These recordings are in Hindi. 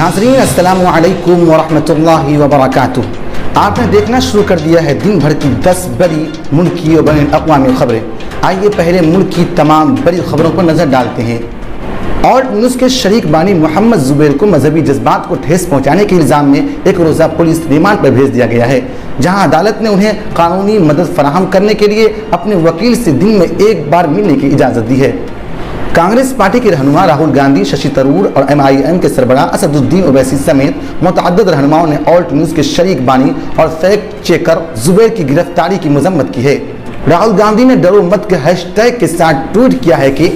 नाज़रीन अस्सलामु अलैकुम वरहमतुल्लाहि वबरकातुह। आपने देखना शुरू कर दिया है दिन भर की 10 बड़ी मुल्की और बैनुल अक़वामी खबरें। आइए पहले मुल्क की तमाम बड़ी खबरों पर नज़र डालते हैं। और न्यूज़ के शरीक बानी मोहम्मद ज़ुबैर को मजहबी जज्बात को ठेस पहुँचाने के इल्ज़ाम में एक रोज़ा पुलिस रिमांड पर भेज दिया गया है, जहां अदालत ने उन्हें कानूनी मदद फराहम करने के लिए अपने वकील से दिन में एक बार मिलने की इजाज़त दी है। कांग्रेस पार्टी के रहनुमा राहुल गांधी, शशि थरूर और MIM के सरबराह असदुद्दीन ओवैसी समेत मुतअद्दिद रहनुमाओं ने ऑल्ट न्यूज़ के शरीक बानी और फैक्ट चेकर ज़ुबैर की गिरफ्तारी की मजम्मत की है। राहुल गांधी ने डरो मत के हैशटैग के साथ ट्वीट किया है कि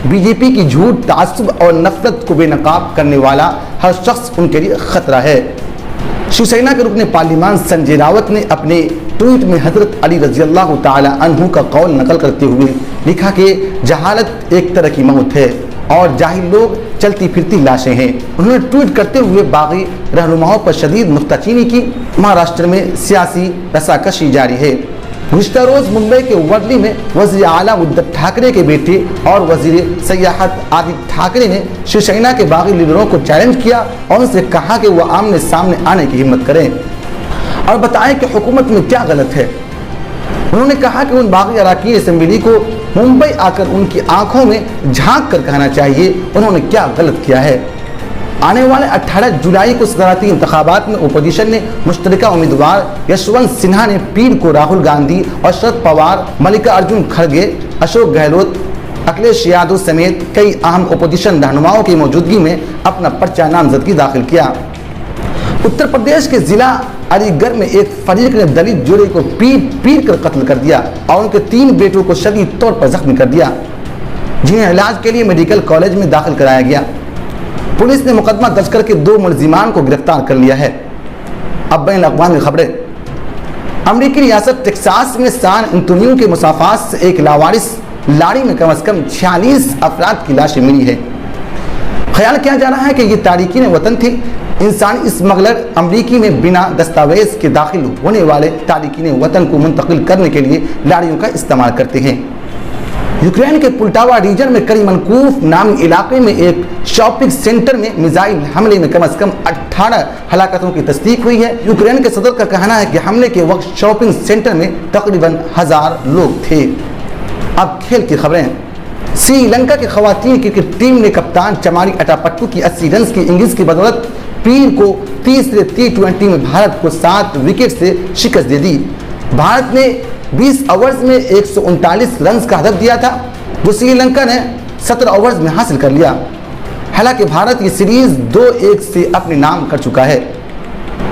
बीजेपी की झूठ, तासुब और नफरत को बेनकाब करने वाला हर शख्स उनके लिए खतरा है। शिवसेना के रुकने पार्लिमान संजय रावत ने अपने ट्वीट में हजरत अली रज़ियल्लाहु ताला अन्हु का कौल नकल करते हुए लिखा कि जहालत एक तरह की मौत है और जाहिल लोग चलती फिरती लाशें हैं। उन्होंने ट्वीट करते हुए बागी रहनुमाओं पर शदीद नुक्ताचीनी की। महाराष्ट्र में सियासी रसाकशी जारी है। गुज़िश्ता रोज़ मुंबई के वर्ली में वज़ीर आला उद्धव ठाकरे के बेटे और वज़ीर सयाहत आदित्य ठाकरे ने शिवसेना के बागी लीडरों को चैलेंज किया और उनसे कहा कि वह आमने सामने आने की हिम्मत करें और बताएं कि हुकूमत में क्या गलत है। उन्होंने कहा कि उन बागी अरकान असेंबली को मुंबई आकर उनकी आंखों में झांक कर कहना चाहिए उन्होंने क्या गलत किया है। आने वाले 18 जुलाई को सदारती इंतखाबात में ओपोजिशन ने मुश्तरका उम्मीदवार यशवंत सिन्हा ने पीर को राहुल गांधी और शरद पवार, मल्लिकार्जुन खड़गे, अशोक गहलोत, अखिलेश यादव समेत कई अहम ओपोजिशन रहनुमाओं की मौजूदगी में अपना पर्चा नामजदगी दाखिल किया। उत्तर प्रदेश के जिला अलीगढ़ में एक फरीक ने दलित जोड़े को पीट कर कत्ल कर दिया और उनके 3 बेटों को शदीद तौर पर जख्मी कर दिया, जिन्हें इलाज के लिए मेडिकल कॉलेज में दाखिल कराया गया। पुलिस ने मुकदमा दर्ज करके 2 मुलजिमान को गिरफ्तार कर लिया है। अब बैनुल अक़वामी खबरें। अमरीकी रियासत टेक्सास में सान एंटोनियो के मुसाफात से एक लावारिस लाड़ी में कम से कम 46 अफराद की लाशें मिली है। ख्याल किया जा रहा है कि ये तारिकीन वतन थी। इंसानी स्मगलर अमरीकी में बिना दस्तावेज के दाखिल होने वाले तारिकीन वतन को मुंतकिल करने के लिए लाड़ियों का इस्तेमाल करते हैं। यूक्रेन के पुल्टावा रीजन में करीमनकूफ नामी इलाके में एक शॉपिंग सेंटर में मिसाइल हमले में कम से कम 18 हलाकतों की तस्दीक हुई है। यूक्रेन के सदर का कहना है कि हमले के वक्त शॉपिंग सेंटर में तकरीबन 1000 लोग थे। अब खेल की खबरें। श्रीलंका की खवातीन क्रिकेट टीम ने कप्तान चमारी अटापट्टू की 80 रन की इनिंग्स की बदौलत पीर को तीसरे T20 में भारत को 7 विकेट से शिकस्त दे दी। भारत ने 20 ओवर्स में 139 रन का हदफ दिया था, जो श्रीलंका ने 17 ओवर्स में हासिल कर लिया। हालांकि भारत ये सीरीज 2-1 से अपने नाम कर चुका है।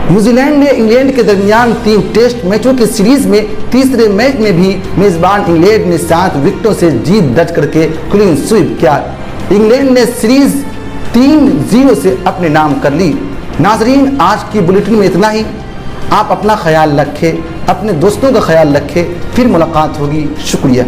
न्यूजीलैंड ने इंग्लैंड के दरमियान 3 टेस्ट मैचों की सीरीज में तीसरे मैच में भी मेजबान इंग्लैंड ने 7 विकेटों से जीत दर्ज करके क्लीन स्वीप किया। इंग्लैंड ने सीरीज 3-0 से अपने नाम कर ली। नाजरीन, आज की बुलेटिन में इतना ही। आप अपना ख्याल रखें, अपने दोस्तों का ख्याल रखें। फिर मुलाकात होगी। शुक्रिया।